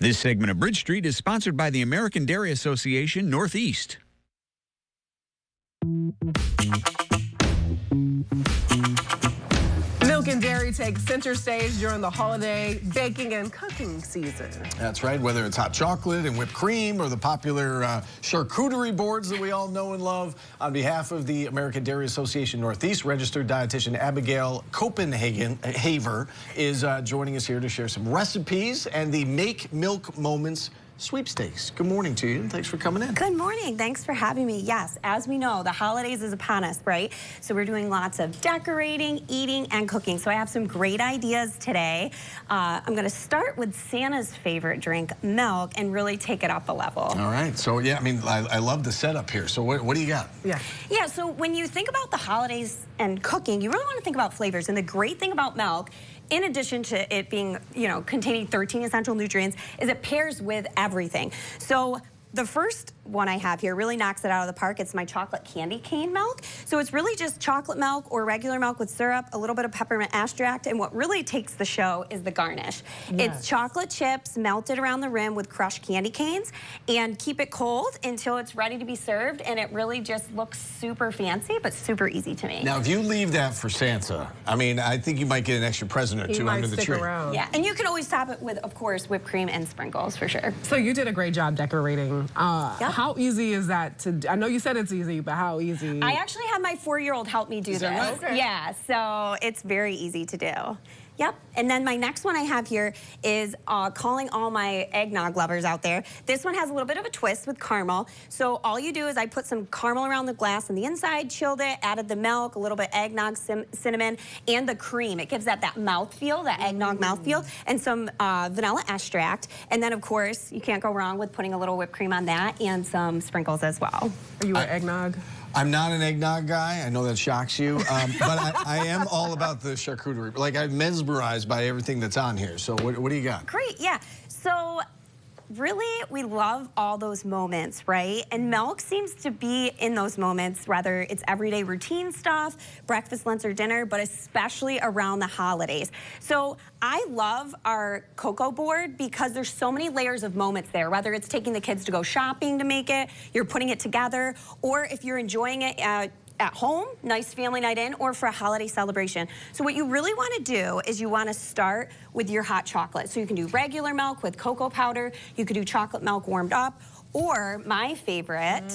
This segment of Bridge Street is sponsored by the American Dairy Association Northeast. Milk and dairy take center stage during the holiday baking and cooking season. That's right, whether it's hot chocolate and whipped cream or the popular charcuterie boards that we all know and love. On behalf of the American Dairy Association Northeast, registered dietitian Abigail Copenhaver is joining us here to share some recipes and the Make Milk Moments sweepstakes. Good morning to you, and thanks for coming in. Good morning. Thanks for having me. Yes, as we know, the holidays is upon us, right? So we're doing lots of decorating, eating, and cooking. So I have some great ideas today. I'm going to start with Santa's favorite drink, milk, and really take it up a level. All right. So, yeah, I mean, I love the setup here. So what do you got? Yeah, so when you think about the holidays and cooking, you really want to think about flavors. And the great thing about milk, in addition to it being, containing 13 essential nutrients, is it pairs with everything. So the first one I have here really knocks it out of the park. It's my chocolate candy cane milk. So it's really just chocolate milk or regular milk with syrup, a little bit of peppermint extract, and what really takes the show is the garnish. Yes. It's chocolate chips melted around the rim with crushed candy canes, and keep it cold until it's ready to be served, and it really just looks super fancy, but super easy to make. Now, if you leave that for Santa, I mean, I think you might get an extra present or two under the tree. Around. Yeah, and you can always top it with, of course, whipped cream and sprinkles for sure. So you did a great job decorating. Yep. How easy is that to do? I know you said it's easy, but how easy? I actually had my 4-year-old help me do this. Right? Okay. Yeah, so it's very easy to do. Yep, and then my next one I have here is calling all my eggnog lovers out there. This one has a little bit of a twist with caramel. So all you do is I put some caramel around the glass on the inside, chilled it, added the milk, a little bit eggnog, cinnamon, and the cream. It gives that mouthfeel, that eggnog mouthfeel, and some vanilla extract. And then, of course, you can't go wrong with putting a little whipped cream on that and some sprinkles as well. Are you an eggnog? I'm not an eggnog guy. I know that shocks you, but I am all about the charcuterie. Like, I'm mesmerized by everything that's on here. So what do you got? Great, yeah. So really, we love all those moments, right? And milk seems to be in those moments, whether it's everyday routine stuff, breakfast, lunch, or dinner, but especially around the holidays. So I love our cocoa board because there's so many layers of moments there, whether it's taking the kids to go shopping to make it, you're putting it together, or if you're enjoying it at home, nice family night in, or for a holiday celebration. So what you really want to do is you want to start with your hot chocolate. So you can do regular milk with cocoa powder, you could do chocolate milk warmed up, or my favorite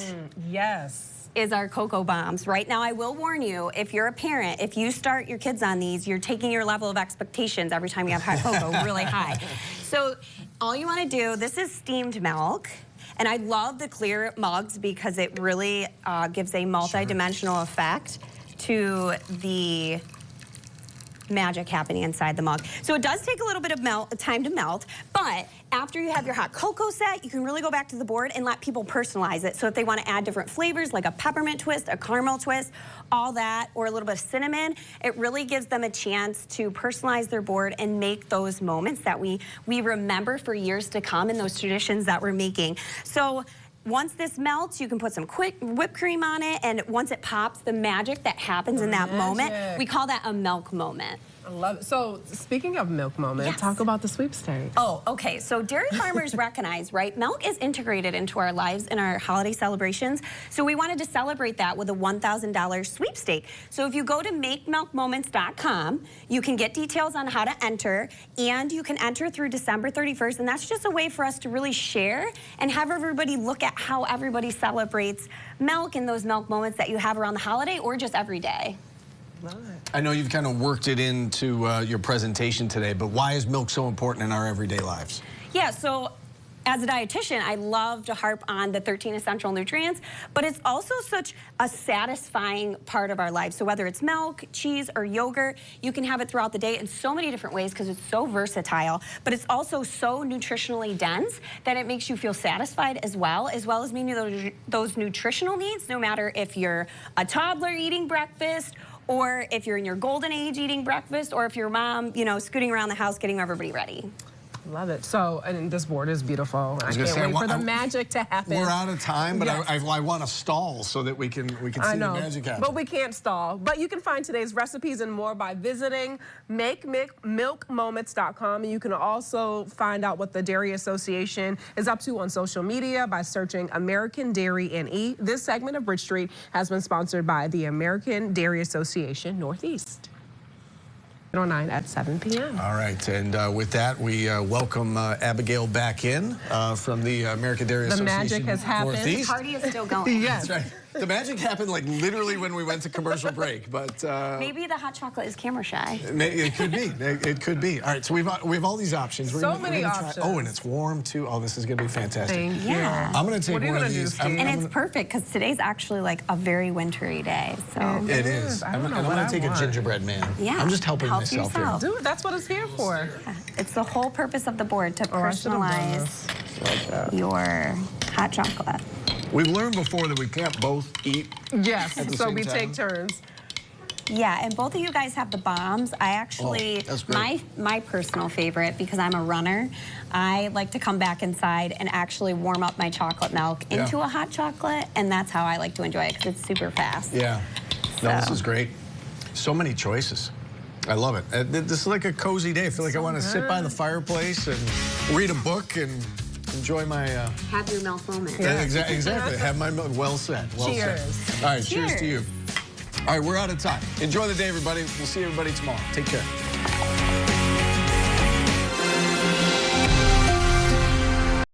is our cocoa bombs. Right now, I will warn you, if you're a parent, if you start your kids on these, you're taking your level of expectations every time you have hot cocoa really high. So all you want to do, this is steamed milk. And I love the clear mugs because it really gives a multi-dimensional effect to the magic happening inside the mug. So it does take a little bit of time to melt, but after you have your hot cocoa set, you can really go back to the board and let people personalize it. So if they want to add different flavors, like a peppermint twist, a caramel twist, all that, or a little bit of cinnamon, it really gives them a chance to personalize their board and make those moments that we remember for years to come in those traditions that we're making. So once this melts, you can put some quick whipped cream on it, and once it pops, the magic that happens in that moment, we call that a milk moment. I love it. So speaking of milk moment, talk about the sweepstakes. Oh, okay. So dairy farmers recognize, right, milk is integrated into our lives in our holiday celebrations. So we wanted to celebrate that with a $1,000 sweepstake. So if you go to makemilkmoments.com, you can get details on how to enter, and you can enter through December 31st. And that's just a way for us to really share and have everybody look at how everybody celebrates milk and those milk moments that you have around the holiday or just every day. I know you've kind of worked it into your presentation today, but why is milk so important in our everyday lives? Yeah, so as a dietitian, I love to harp on the 13 essential nutrients, but it's also such a satisfying part of our lives. So whether it's milk, cheese, or yogurt, you can have it throughout the day in so many different ways because it's so versatile, but it's also so nutritionally dense that it makes you feel satisfied as well as meeting those nutritional needs, no matter if you're a toddler eating breakfast, or if you're in your golden age eating breakfast, or if you're mom, scooting around the house getting everybody ready. Love it. So, and this board is beautiful. I can't wait for the magic to happen. We're out of time, but Yes. I want to stall so that we can see the magic happen. But we can't stall. But you can find today's recipes and more by visiting makemilkmoments.com. And you can also find out what the Dairy Association is up to on social media by searching American Dairy NE. This segment of Bridge Street has been sponsored by the American Dairy Association Northeast. 9 at 7 p.m. All right, and with that, we welcome Abigail back in from the American Dairy Association. The magic has happened. Northeast. The party is still going. Yes. That's right. The magic happened like literally when we went to commercial break, but Maybe the hot chocolate is camera shy. it could be. It could be. All right, so we have all these options. So many options. Oh, and it's warm too. Oh, this is gonna be fantastic. Thank you. Yeah. I'm gonna take What are you one of gonna do, these. Steve? And it's perfect because today's actually like a very wintry day. So It is. I don't know I'm what gonna I take want. a gingerbread man. Yeah, I'm just helping help myself yourself. here. Dude, that's what it's here for. it's the whole purpose of the board to I should've done personalize this. your hot chocolate. We've learned before that we can't both eat. Yes, At the so same we time? take turns. Yeah, and both of you guys have the bombs. I actually, that's great. my personal favorite, because I'm a runner, I like to come back inside and actually warm up my chocolate milk into a hot chocolate, and that's how I like to enjoy it, because it's super fast. Yeah. No, this So. is great. So many choices. I love it. This is like a cozy day. I feel like I want to sit by the fireplace and read a book and enjoy my... Have your milk moment. Exactly. Have my milk. Well said. Well Cheers. said. All right, cheers to you. All right, we're out of time. Enjoy the day, everybody. We'll see everybody tomorrow. Take care.